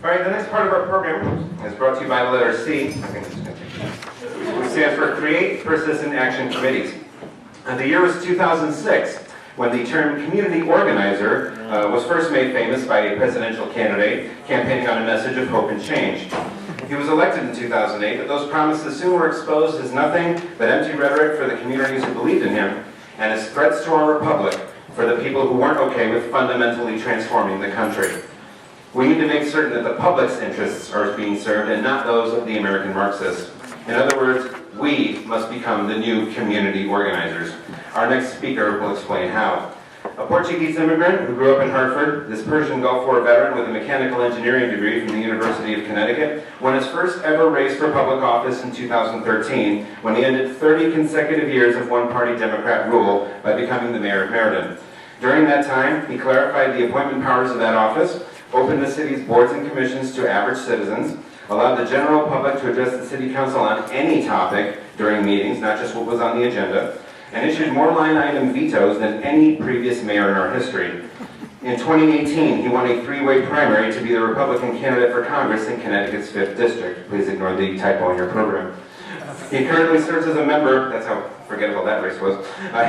All right, the next part of our program is brought to you by the letter C, which stands for Create Persistent Action Committees. The year was 2006, when the term community organizer was first made famous by a presidential candidate campaigning on a message of hope and change. He was elected in 2008, but those promises soon were exposed as nothing but empty rhetoric for the communities who believed in him, and as threats to our republic for the people who weren't okay with fundamentally transforming the country. We need to make certain that the public's interests are being served and not those of the American Marxists. In other words, we must become the new community organizers. Our next speaker will explain how. A Portuguese immigrant who grew up in Hartford, this Persian Gulf War veteran with a mechanical engineering degree from the University of Connecticut, won his first ever race for public office in 2013 when he ended 30 consecutive years of one-party Democrat rule by becoming the mayor of Meriden. During that time, he clarified the appointment powers of that office, opened the city's boards and commissions to average citizens, allowed the general public to address the city council on any topic during meetings, not just what was on the agenda, and issued more line-item vetoes than any previous mayor in our history. In 2018, he won a three-way primary to be the Republican candidate for Congress in Connecticut's 5th District. Please ignore the typo in your program. He currently serves as a member, that's how forgettable that race was.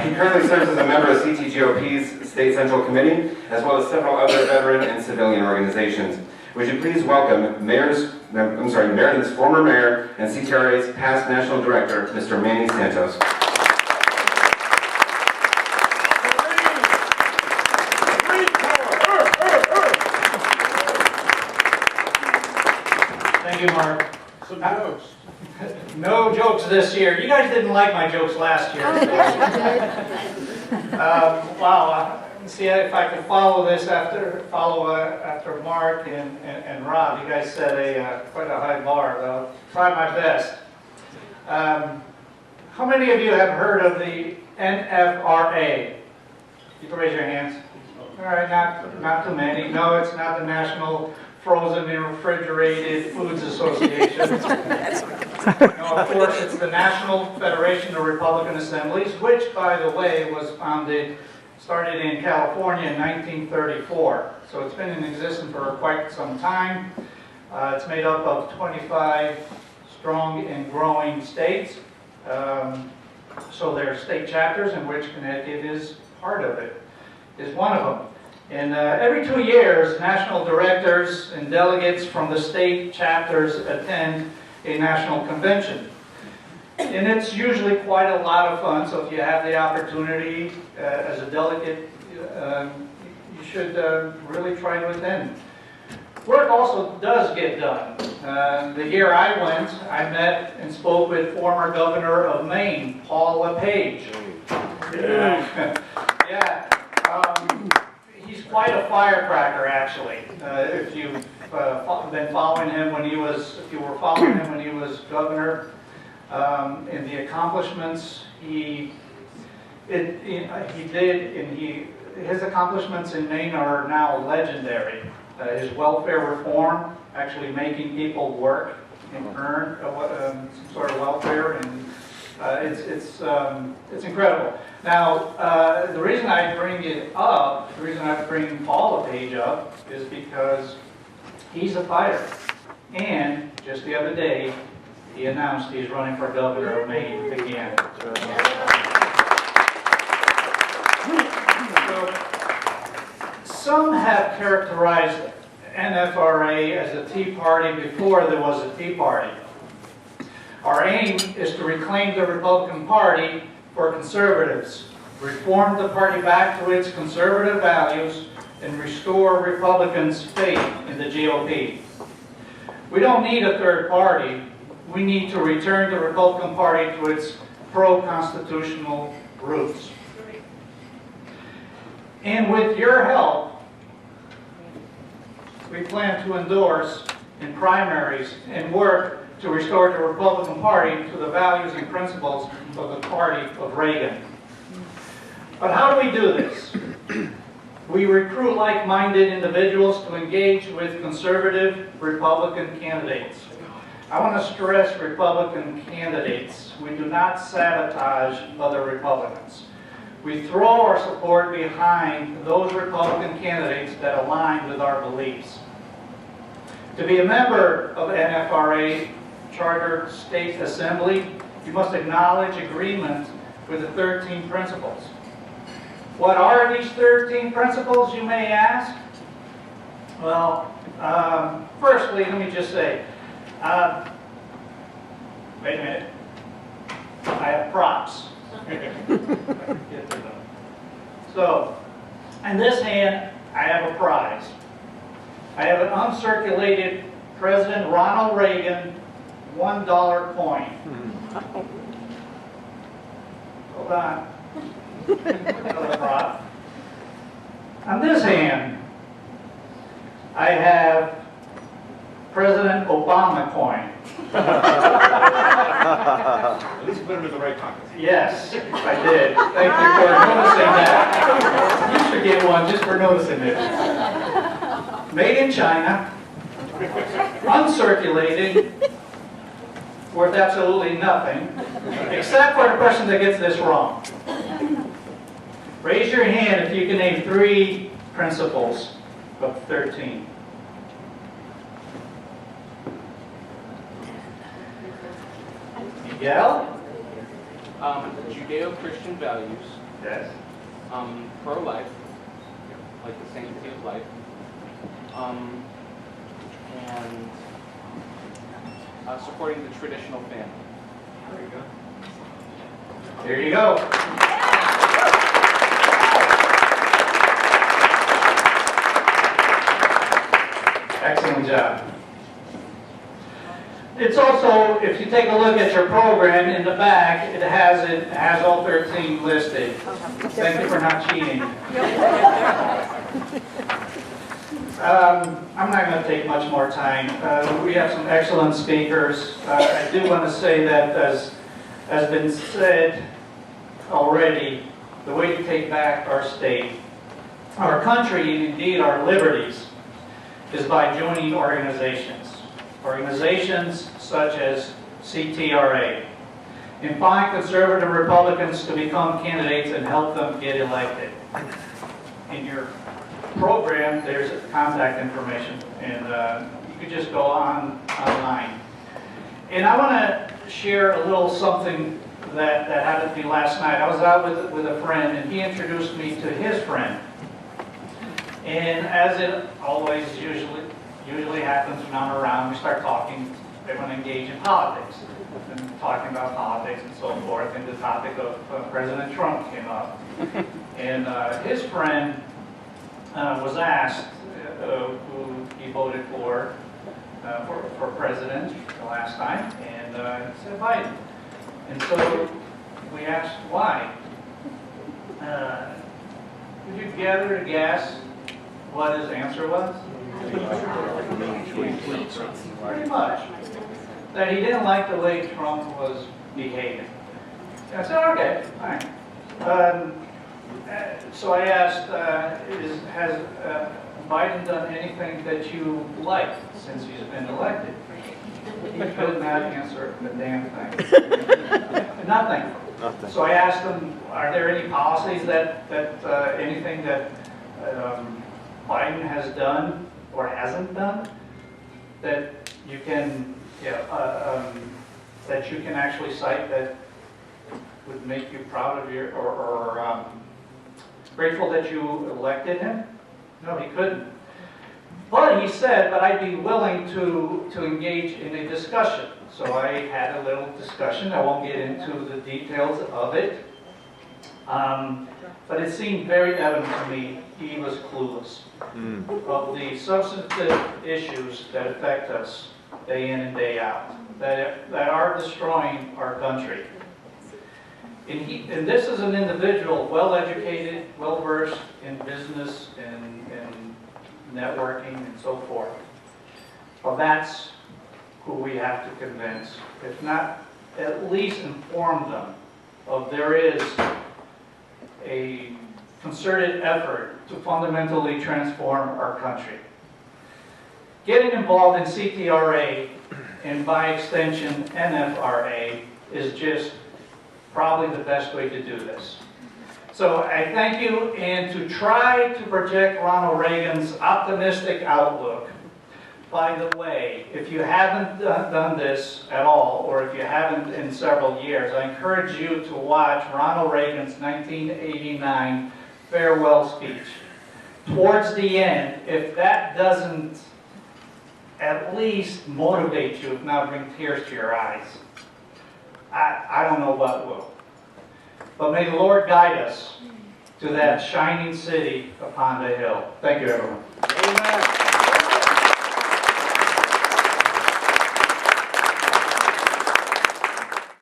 He currently serves as a member of CTGOP's State Central Committee, as well as several other veteran and civilian organizations. Would you please welcome Meriden's former mayor and CTRA's past national director, Mr. Manny Santos. Thank you, Mark. Some jokes. No jokes this year. You guys didn't like my jokes last year. Wow. Let's see if I can follow this after Mark and Rob. You guys set quite a high bar. I'll try my best. How many of you have heard of the NFRA? You can raise your hands. All right, not too many. No, it's not the National Frozen and Refrigerated Foods Association. No, of course, it's the National Federation of Republican Assemblies, which, by the way, was started in California in 1934. So it's been in existence for quite some time. It's made up of 25 strong and growing states. So there are state chapters in which Connecticut is part of it, is one of them. And every 2 years, national directors and delegates from the state chapters attend a national convention. And it's usually quite a lot of fun, so if you have the opportunity as a delegate, you should really try to attend. Work also does get done. The year I went, I met and spoke with former governor of Maine, Paul LePage. Yeah. He's quite a firecracker, actually. If you've been following him when he was, governor, and the accomplishments his accomplishments in Maine are now legendary. His welfare reform, actually making people work and earn some sort of welfare, and it's incredible. Now, the reason I bring Paul LePage up is because he's a fighter. And just the other day, he announced he's running for governor of Maine again. So, some have characterized NFRA as a Tea Party before there was a Tea Party. Our aim is to reclaim the Republican Party for conservatives, reform the party back to its conservative values, and restore Republicans' faith in the GOP. We don't need a third party. We need to return the Republican Party to its pro-constitutional roots. And with your help, we plan to endorse in primaries and work to restore the Republican Party to the values and principles of the party of Reagan. But how do we do this? We recruit like-minded individuals to engage with conservative Republican candidates. I want to stress Republican candidates. We do not sabotage other Republicans. We throw our support behind those Republican candidates that align with our beliefs. To be a member of NFRA Charter State Assembly, you must acknowledge agreement with the 13 principles. What are these 13 principles, you may ask? Well, firstly, let me just say, wait a minute, I have props. So, in this hand, I have a prize. I have an uncirculated President Ronald Reagan $1 coin. Hold on. Another prop. On this hand, I have President Obama coin. At least you put them in the right pocket. Yes, I did. Thank you for noticing that. You should get one just for noticing it. Made in China, uncirculated, worth absolutely nothing, except for the person that gets this wrong. Raise your hand if you can name 3 principles of 13. Miguel? Judeo-Christian values, Yes. pro-life, like the sanctity of life, and supporting the traditional family. There you go. There you go. Excellent job. It's also, if you take a look at your program in the back, it has all 13 listed. Thank you for not cheating. I'm not going to take much more time. We have some excellent speakers. I do want to say that, as has been said already, the way to take back our state, our country, and indeed our liberties, is by joining organizations. Organizations such as CTRA. And find conservative Republicans to become candidates and help them get elected. In your program, there's contact information, and you could just go online. And I want to share a little something that happened to me last night. I was out with a friend, and he introduced me to his friend. And as it always usually happens when I'm around, we start talking, they want to engage in politics, and talking about politics and so forth, and the topic of President Trump came up. And his friend was asked who he voted for president the last time, and he said Biden. And so we asked why. Could you gather a guess what his answer was? Pretty much. That he didn't like the way Trump was behaving. I said, okay, fine. So I asked, has Biden done anything that you like since he's been elected? He could not answer a damn thing. Nothing. So I asked him, are there any policies anything that Biden has done or hasn't done that you can, that you can actually cite that would make you proud of your, or grateful that you elected him? No, he couldn't. But he said, but I'd be willing to engage in a discussion. So I had a little discussion. I won't get into the details of it. But it seemed very evident to me he was clueless of the substantive issues that affect us day in and day out, that are destroying our country. And this is an individual, well-educated, well-versed in business and networking and so forth. Well, that's who we have to convince, if not at least inform them of there is a concerted effort to fundamentally transform our country. Getting involved in CTRA and by extension NFRA is just probably the best way to do this. So I thank you, and to try to project Ronald Reagan's optimistic outlook, by the way, if you haven't done this at all, or if you haven't in several years, I encourage you to watch Ronald Reagan's 1989 farewell speech. Towards the end, if that doesn't at least motivate you, if not bring tears to your eyes, I don't know what will. But may the Lord guide us to that shining city upon the hill. Thank you, everyone. Amen.